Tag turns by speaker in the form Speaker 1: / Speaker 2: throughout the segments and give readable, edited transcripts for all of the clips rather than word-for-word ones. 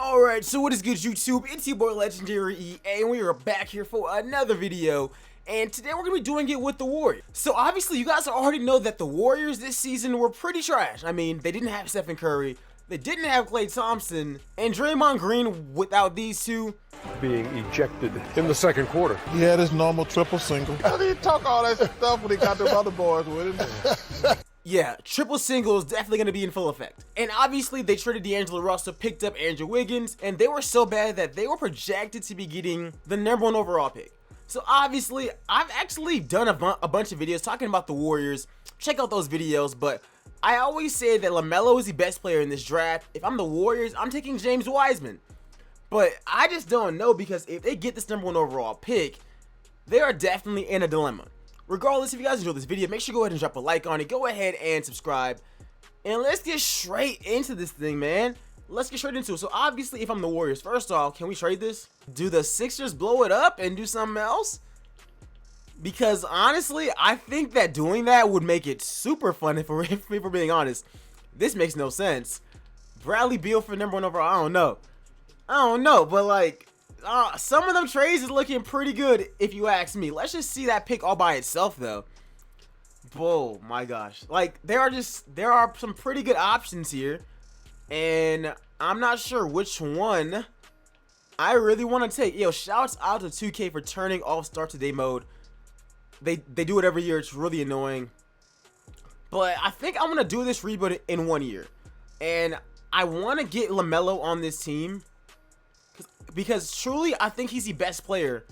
Speaker 1: Alright, so what is good, YouTube? It's your boy Legendary EA, and we are back here for another video. And today we're going to be doing it with the Warriors. So obviously you guys already know that the Warriors this season were pretty trash. I mean, they didn't have Stephen Curry, they didn't have Klay Thompson, and Draymond Green without these two
Speaker 2: being ejected in the second quarter.
Speaker 3: He had his normal triple single. How did he talk all that stuff when he got them other boys with him?
Speaker 1: Yeah, triple single is definitely going to be in full effect. And obviously they traded D'Angelo Russell, picked up Andrew Wiggins, and they were so bad that they were projected to be getting the #1 overall pick. So obviously, I've actually done a bunch of videos talking about the Warriors. Check out those videos, but I always say that Lamelo is the best player in this draft. If I'm the Warriors, I'm taking James Wiseman. But I just don't know, because if they get this #1 overall pick, they are definitely in a dilemma. Regardless, if you guys enjoyed this video, make sure you go ahead and drop a like on it. Go ahead and subscribe. And let's get straight into this thing, man. Let's get straight into it. So obviously, if I'm the Warriors, first off, can we trade this? Do the Sixers blow it up and do something else? Because honestly, I think that doing that would make it super fun if we're being honest. This makes no sense. Bradley Beal for #1 overall, I don't know, but like, some of them trades is looking pretty good if you ask me. Let's just see that pick all by itself though. Oh my gosh, like there are some pretty good options here, and I'm not sure which one I really want to take. Yo, shouts out to 2K for turning off Start Today mode. They do it every year. It's really annoying, but I think I'm gonna do this reboot in 1 year, and I want to get Lamelo on this team. Because truly, I think he's the best player.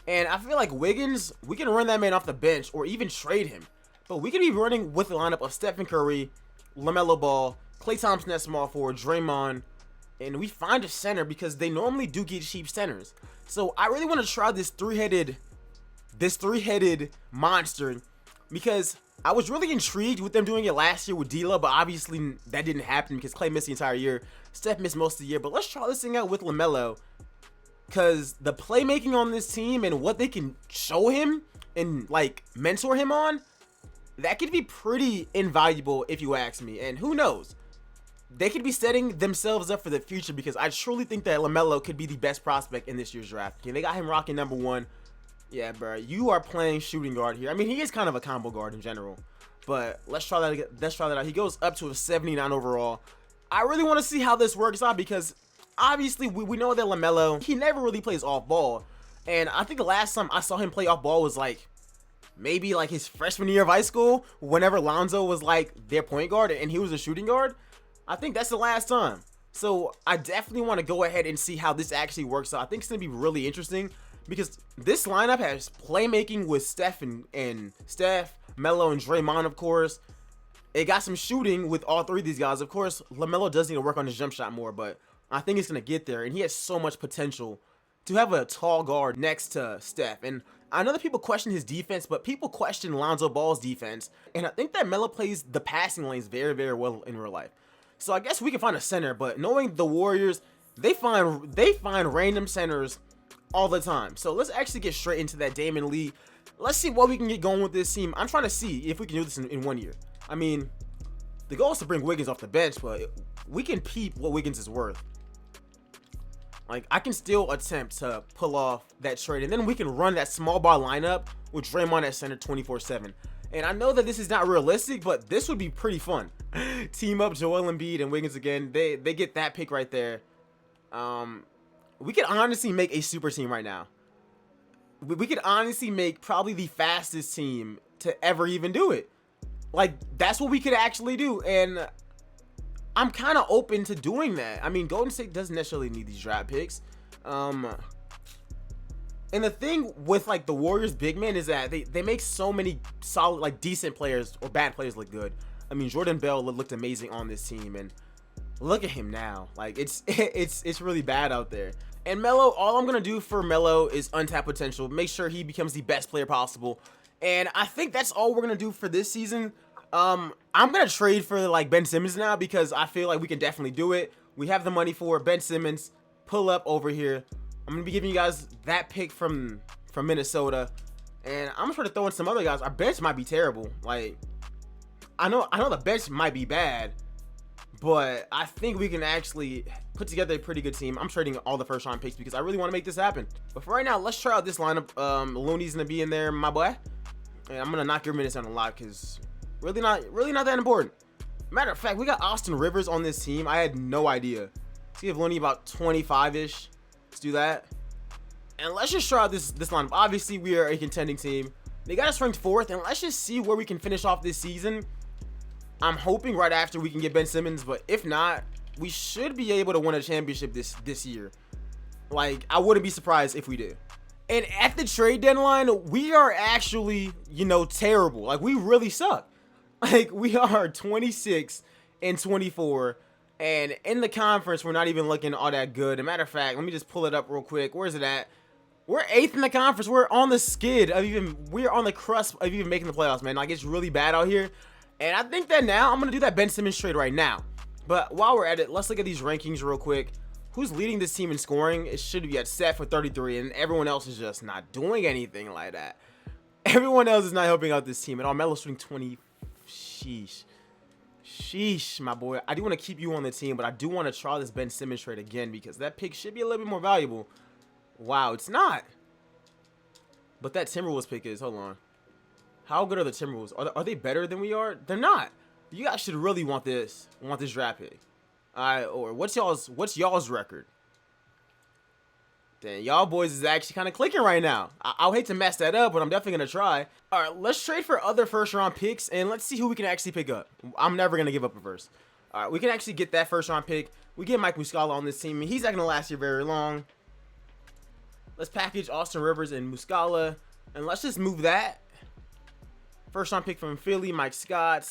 Speaker 1: And I feel like Wiggins, we can run that man off the bench or even trade him. But we could be running with the lineup of Stephen Curry, LaMelo Ball, Klay Thompson at small forward, Draymond. And we find a center because they normally do get cheap centers. So I really want to try this three-headed monster. Because I was really intrigued with them doing it last year with D'Lo, but obviously that didn't happen because Klay missed the entire year. Steph missed most of the year. But let's try this thing out with LaMelo. Because the playmaking on this team and what they can show him and like mentor him on, that could be pretty invaluable if you ask me. And who knows, they could be setting themselves up for the future, because I truly think that LaMelo could be the best prospect in this year's draft. And they got him rocking #1. Yeah, bro, you are playing shooting guard here. I mean, he is kind of a combo guard in general, but let's try that out. He goes up to a 79 overall. I really want to see how this works out, because obviously we know that LaMelo, he never really plays off ball, and I think the last time I saw him play off ball was like maybe like his freshman year of high school, whenever Lonzo was like their point guard and he was a shooting guard. I think that's the last time. So I definitely want to go ahead and see how this actually works out. I think it's gonna be really interesting, because this lineup has playmaking with Steph and Steph, Melo, and Draymond, of course. It got some shooting with all three of these guys. Of course, LaMelo does need to work on his jump shot more, but I think he's going to get there, and he has so much potential to have a tall guard next to Steph. And I know that people question his defense, but people question Lonzo Ball's defense, and I think that Melo plays the passing lanes very, very well in real life. So I guess we can find a center, but knowing the Warriors, they find random centers all the time. So let's actually get straight into that Damian Lee. Let's see what we can get going with this team. I'm trying to see if we can do this in 1 year. I mean, the goal is to bring Wiggins off the bench, but we can peep what Wiggins is worth. Like, I can still attempt to pull off that trade, and then we can run that small ball lineup with Draymond at center 24/7. And I know that this is not realistic, but this would be pretty fun. Team up Joel Embiid and Wiggins again. They get that pick right there. We could honestly make a super team right now. We could honestly make probably the fastest team to ever even do it. Like, that's what we could actually do, and I'm kind of open to doing that. I mean, Golden State doesn't necessarily need these draft picks. And the thing with like the Warriors big men is that they make so many solid, like decent players or bad players look good. I mean, Jordan Bell looked amazing on this team, and look at him now. Like, it's really bad out there. And Melo, all I'm gonna do for Melo is untap potential, make sure he becomes the best player possible. And I think that's all we're gonna do for this season. I'm gonna trade for like Ben Simmons now, because I feel like we can definitely do it. We have the money for Ben Simmons. Pull up over here. I'm gonna be giving you guys that pick from Minnesota, and I'm gonna try to throw in some other guys. Our bench might be terrible. Like, I know the bench might be bad, but I think we can actually put together a pretty good team. I'm trading all the first round picks because I really want to make this happen. But for right now, let's try out this lineup. Looney's gonna be in there, my boy, and I'm gonna knock your minutes down a lot because really not that important. Matter of fact, we got Austin Rivers on this team. I had no idea. Let's give Looney about 25-ish. Let's do that. And let's just try out this lineup. Obviously, we are a contending team. They got us ranked 4th, and let's just see where we can finish off this season. I'm hoping right after we can get Ben Simmons, but if not, we should be able to win a championship this year. Like, I wouldn't be surprised if we do. And at the trade deadline, we are actually, terrible. Like, we really suck. Like, we are 26 and 24. And in the conference, we're not even looking all that good. As a matter of fact, let me just pull it up real quick. Where's it at? We're 8th in the conference. We're on the skid of we're on the cusp of even making the playoffs, man. Like, it's really bad out here. And I think that now I'm going to do that Ben Simmons trade right now. But while we're at it, let's look at these rankings real quick. Who's leading this team in scoring? It should be at Seth with 33, and everyone else is just not doing anything like that. Everyone else is not helping out this team. And Melo's shooting 20. Sheesh, my boy. I do want to keep you on the team, but I do want to try this Ben Simmons trade again because that pick should be a little bit more valuable. Wow, it's not. But that Timberwolves pick is. Hold on. How good are the Timberwolves? Are they better than we are? They're not. You guys should really want this draft pick. All right, or what's y'all's record? Dang, y'all boys is actually kind of clicking right now. I'll hate to mess that up, but I'm definitely gonna try. All right, let's trade for other first-round picks, and let's see who we can actually pick up. I'm never gonna give up a first. All right, we can actually get that first-round pick. We get Mike Muscala on this team, and he's not gonna last here very long. Let's package Austin Rivers and Muscala, and let's just move that. First-round pick from Philly, Mike Scott,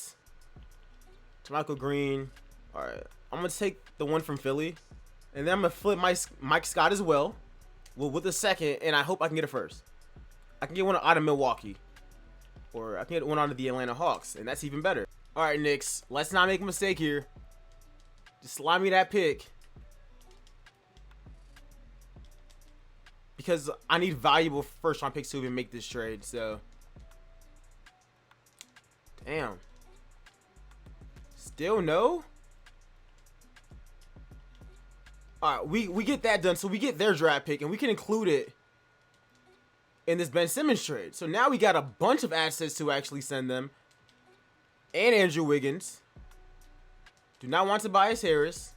Speaker 1: Michael Green. All right, I'm going to take the one from Philly, and then I'm going to flip Mike Scott as well with a second, and I hope I can get a first. I can get one out of Milwaukee, or I can get one out of the Atlanta Hawks, and that's even better. All right, Knicks, let's not make a mistake here. Just slide me that pick. Because I need valuable first-round picks to even make this trade, so... Damn. Still no? Alright, we get that done. So we get their draft pick, and we can include it in this Ben Simmons trade. So now we got a bunch of assets to actually send them. And Andrew Wiggins. Do not want Tobias Harris.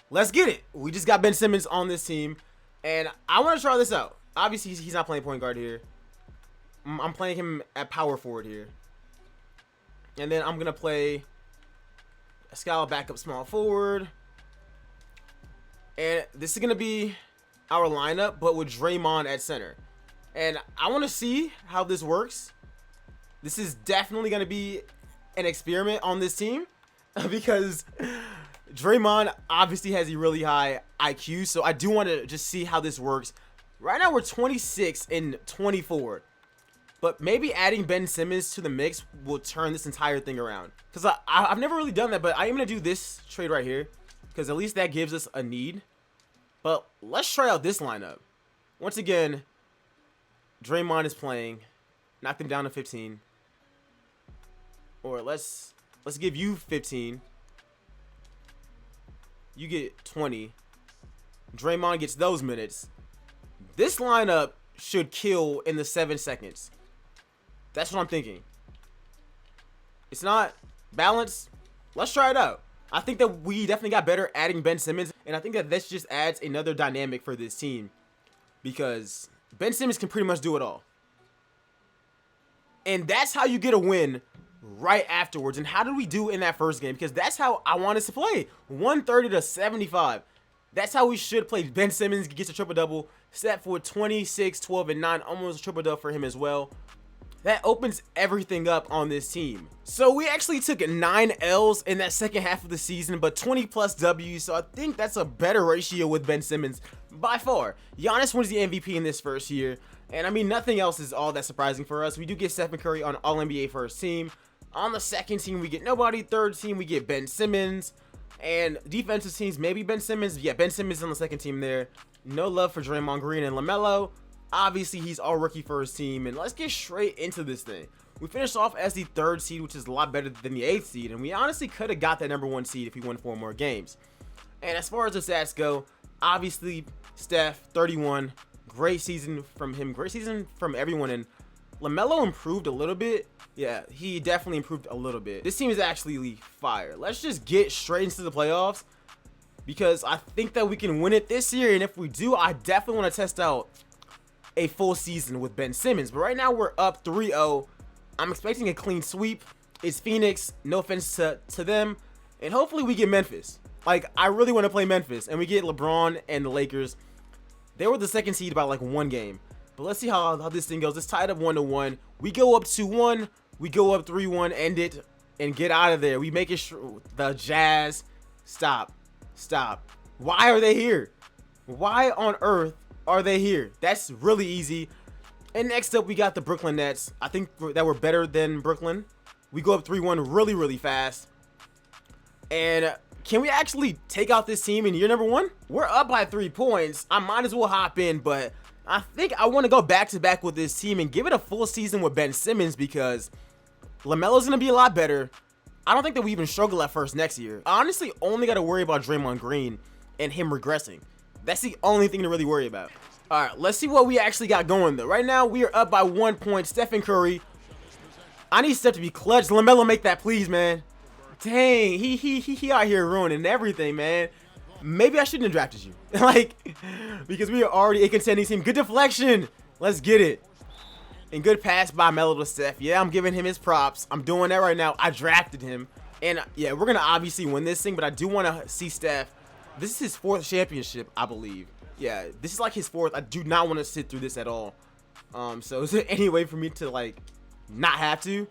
Speaker 1: Let's get it. We just got Ben Simmons on this team. And I want to try this out. Obviously, he's not playing point guard here. I'm playing him at power forward here. And then I'm going to play a Scala backup small forward. And this is going to be our lineup, but with Draymond at center. And I want to see how this works. This is definitely going to be an experiment on this team. Because Draymond obviously has a really high IQ. So I do want to just see how this works. Right now we're 26 and 24. But maybe adding Ben Simmons to the mix will turn this entire thing around. Because I've never really done that, but I am going to do this trade right here. Because at least that gives us a need. But let's try out this lineup. Once again, Draymond is playing. Knock them down to 15. Or let's give you 15. You get 20. Draymond gets those minutes. This lineup should kill in the 7 seconds. That's what I'm thinking. It's not balanced. Let's try it out. I think that we definitely got better adding Ben Simmons, and I think that this just adds another dynamic for this team because Ben Simmons can pretty much do it all. And that's how you get a win right afterwards. And how did we do in that first game? Because that's how I want us to play. 130 to 75. That's how we should play. Ben Simmons gets a triple-double. Set for 26, 12, and 9. Almost a triple-double for him as well. That opens everything up on this team. So we actually took 9 L's in that second half of the season, but 20 plus W's. So I think that's a better ratio with Ben Simmons by far. Giannis wins the MVP in this first year. And I mean, nothing else is all that surprising for us. We do get Stephen Curry on All-NBA first team. On the second team, we get nobody. Third team, we get Ben Simmons. And defensive teams, maybe Ben Simmons. Yeah, Ben Simmons on the second team there. No love for Draymond Green and Lamelo. Obviously, he's all rookie first team. And let's get straight into this thing. We finished off as the 3rd seed, which is a lot better than the 8th seed, and we honestly could have got that number 1 seed if we won 4 more games. And as far as the stats go, obviously Steph, 31, great season from him, great season from everyone, and Lamelo improved a little bit. Yeah, he definitely improved a little bit. This team is actually fire. Let's just get straight into the playoffs, because I think that we can win it this year, and if we do, I definitely want to test out a full season with Ben Simmons. But right now we're up 3-0. I'm expecting a clean sweep. It's Phoenix, no offense to them, and hopefully we get Memphis. Like, I really want to play Memphis, and we get LeBron and the Lakers. They were the 2nd seed by like 1 game. But let's see how this thing goes. It's tied up 1-1. We go up 2-1. We go up 3-1, end it, and get out of there. We make it the Jazz. Stop. Why are they here? Why on earth are they here? That's really easy. And next up, we got the Brooklyn Nets. I think that we're better than Brooklyn. We go up 3-1 really, really fast. And can we actually take out this team in year number 1? We're up by 3 points. I might as well hop in, but I think I want to go back-to-back with this team and give it a full season with Ben Simmons, because LaMelo's going to be a lot better. I don't think that we even struggle at first next year. I honestly only got to worry about Draymond Green and him regressing. That's the only thing to really worry about. All right, let's see what we actually got going, though. Right now, we are up by 1 point. Stephen Curry. I need Steph to be clutch. LaMelo, make that, please, man. Dang, he out here ruining everything, man. Maybe I shouldn't have drafted you. Like, because we are already a contending team. Good deflection. Let's get it. And good pass by Melo to Steph. Yeah, I'm giving him his props. I'm doing that right now. I drafted him. And, yeah, we're going to obviously win this thing, but I do want to see Steph. This is his 4th championship, I believe. Yeah, this is like his 4th. I do not want to sit through this at all. So is there any way for me to, like, not have to?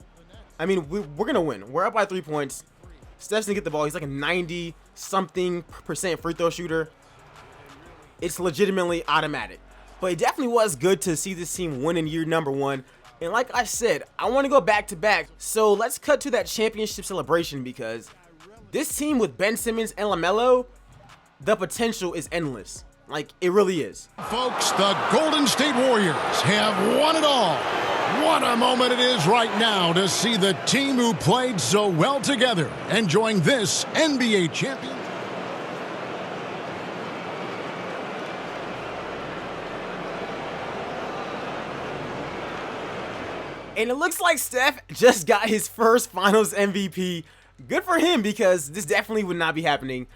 Speaker 1: I mean, we're going to win. We're up by 3 points. Steph's gonna get the ball. He's like a 90-something% free throw shooter. It's legitimately automatic. But it definitely was good to see this team win in year number 1. And like I said, I want to go back-to-back. So let's cut to that championship celebration, because this team with Ben Simmons and LaMelo, the potential is endless. Like, it really is.
Speaker 4: Folks, the Golden State Warriors have won it all. What a moment it is right now to see the team who played so well together enjoying this NBA championship.
Speaker 1: And it looks like Steph just got his first Finals MVP. Good for him, because this definitely would not be happening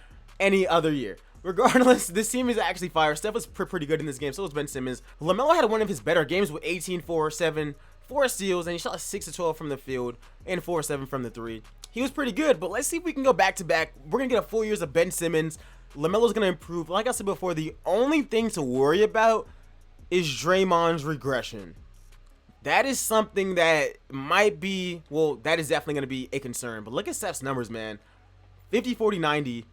Speaker 1: any other year. Regardless, this team is actually fire. Steph was pretty good in this game. So was Ben Simmons. LaMelo had one of his better games with 18, 4, 7, 4 steals, and he shot 6 of 12 from the field and 4 of 7 from the 3. He was pretty good, but let's see if we can go back-to-back. We're going to get a full years of Ben Simmons. LaMelo's going to improve. Like I said before, the only thing to worry about is Draymond's regression. That is something that might be, well, that is definitely going to be a concern. But look at Steph's numbers, man. 50, 40, 90.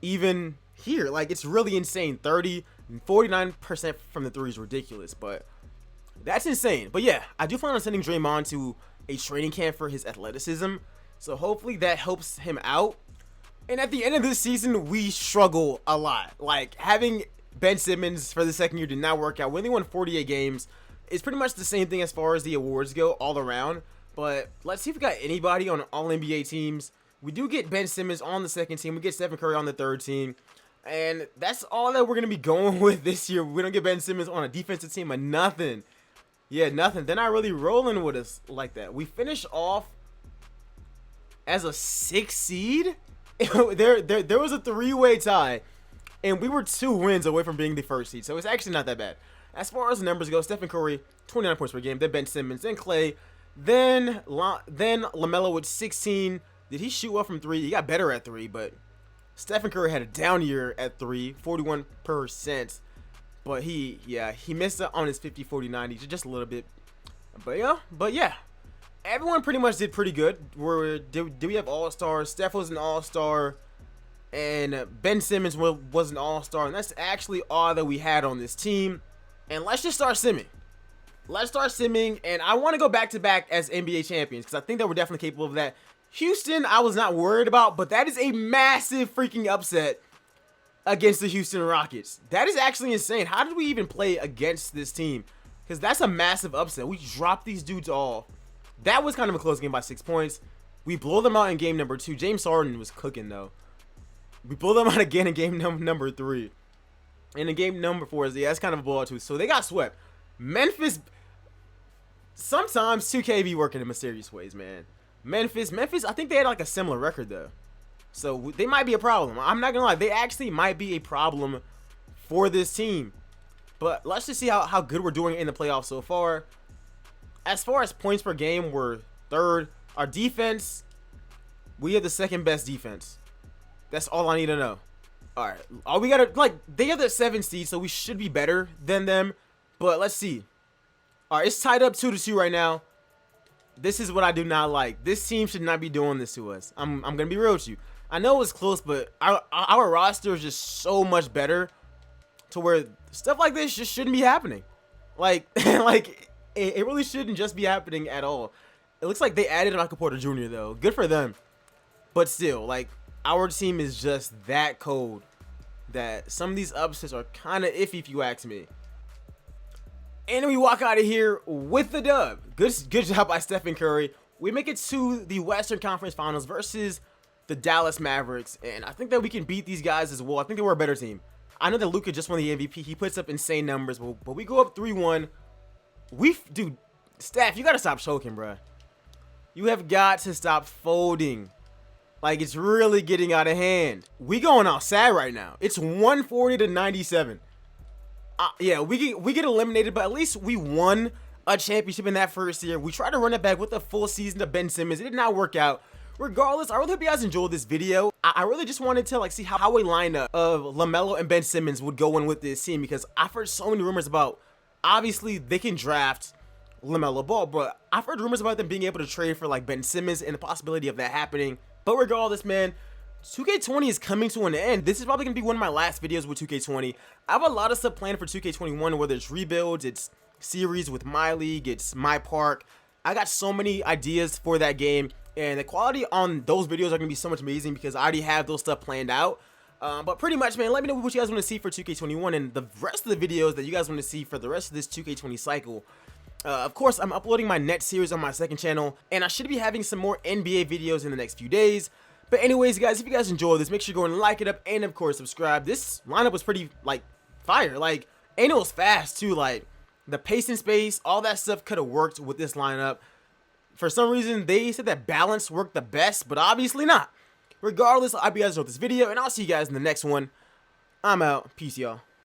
Speaker 1: Even here, like, it's really insane. 30, 49% from the 3 is ridiculous, but that's insane. But yeah, I do plan on sending Draymond to a training camp for his athleticism, so hopefully that helps him out. And at the end of this season, we struggle a lot. Like, having Ben Simmons for the 2nd year did not work out. We only won 48 games. It's pretty much the same thing as far as the awards go all around. But let's see if we got anybody on all NBA teams. We do get Ben Simmons on the 2nd team. We get Stephen Curry on the 3rd team. And that's all that we're going to be going with this year. We don't get Ben Simmons on a defensive team or nothing. Yeah, nothing. They're not really rolling with us like that. We finish off as a 6th seed. there was a 3-way tie. And we were 2 wins away from being the 1st seed. So it's actually not that bad. As far as the numbers go, Stephen Curry, 29 points per game. Then Ben Simmons. Then Clay. Then LaMelo with 16. Did he shoot well from 3? He got better at 3, but Stephen Curry had a down year at 3, 41%. But he missed it on his 50, 40, 90, just a little bit. But yeah, everyone pretty much did pretty good. Did we have all-stars? Steph was an all-star, and Ben Simmons was an all-star, and that's actually all that we had on this team. And let's just start simming. Let's start simming, and I want to go back-to-back as NBA champions, because I think that we're definitely capable of that. Houston, I was not worried about, but that is a massive freaking upset against the Houston Rockets. That is actually insane. How did we even play against this team? Because that's a massive upset. We dropped these dudes all, That was kind of a close game by 6 points. We blow them out in game number 2. James Harden was cooking, though. We blow them out again in game number 3. And in game number 4, yeah, that's kind of a blowout, too. So they got swept. Memphis, sometimes 2K be working in mysterious ways, man. Memphis, I think they had like a similar record, though. So they might be a problem. I'm not going to lie. They actually might be a problem for this team. But let's just see how good we're doing in the playoffs so far. As far as points per game, we're 3rd. Our defense, we have the 2nd best defense. That's all I need to know. All right. All we got to, like, they have the 7th seed, so we should be better than them. But let's see. All right, it's tied up 2-2 right now. This is what I do not like. This team should not be doing this to us. I'm going to be real with you. I know it was close, but our roster is just so much better to where stuff like this just shouldn't be happening. Like, it really shouldn't just be happening at all. It looks like they added Michael Porter Jr., though. Good for them. But still, like, our team is just that cold that some of these upsets are kind of iffy if you ask me. And we walk out of here with the dub. Good job by Stephen Curry. We make it to the Western Conference Finals versus the Dallas Mavericks. And I think that we can beat these guys as well. I think they were a better team. I know that Luka just won the MVP. He puts up insane numbers. But we go up 3-1. Dude, Steph, you got to stop choking, bruh. You have got to stop folding. Like, it's really getting out of hand. We going outside right now. It's 140-97. Yeah, we get eliminated, but at least we won a championship in that first year. We tried to run it back with a full season of Ben Simmons. It did not work out. Regardless, I really hope you guys enjoyed this video. I really just wanted to see how a lineup of Lamelo and Ben Simmons would go in with this team, because I've heard so many rumors about, obviously they can draft Lamelo Ball, but I've heard rumors about them being able to trade for like Ben Simmons and the possibility of that happening. But regardless, man, 2K20 is coming to an end. This is probably going to be one of my last videos with 2K20. I have a lot of stuff planned for 2K21, whether it's rebuilds, it's series with my league, it's my park. I got so many ideas for that game, and the quality on those videos are going to be so much amazing because I already have those stuff planned out. But pretty much, man, let me know what you guys want to see for 2K21 and the rest of the videos that you guys want to see for the rest of this 2K20 cycle. Of course, I'm uploading my Net series on my 2nd channel, and I should be having some more NBA videos in the next few days. But anyways, guys, if you guys enjoyed this, make sure you go and like it up, and of course, subscribe. This lineup was pretty, like, fire. Like, and it was fast, too. Like, the pace and space, all that stuff could have worked with this lineup. For some reason, they said that balance worked the best, but obviously not. Regardless, I hope you guys enjoyed this video, and I'll see you guys in the next one. I'm out. Peace, y'all.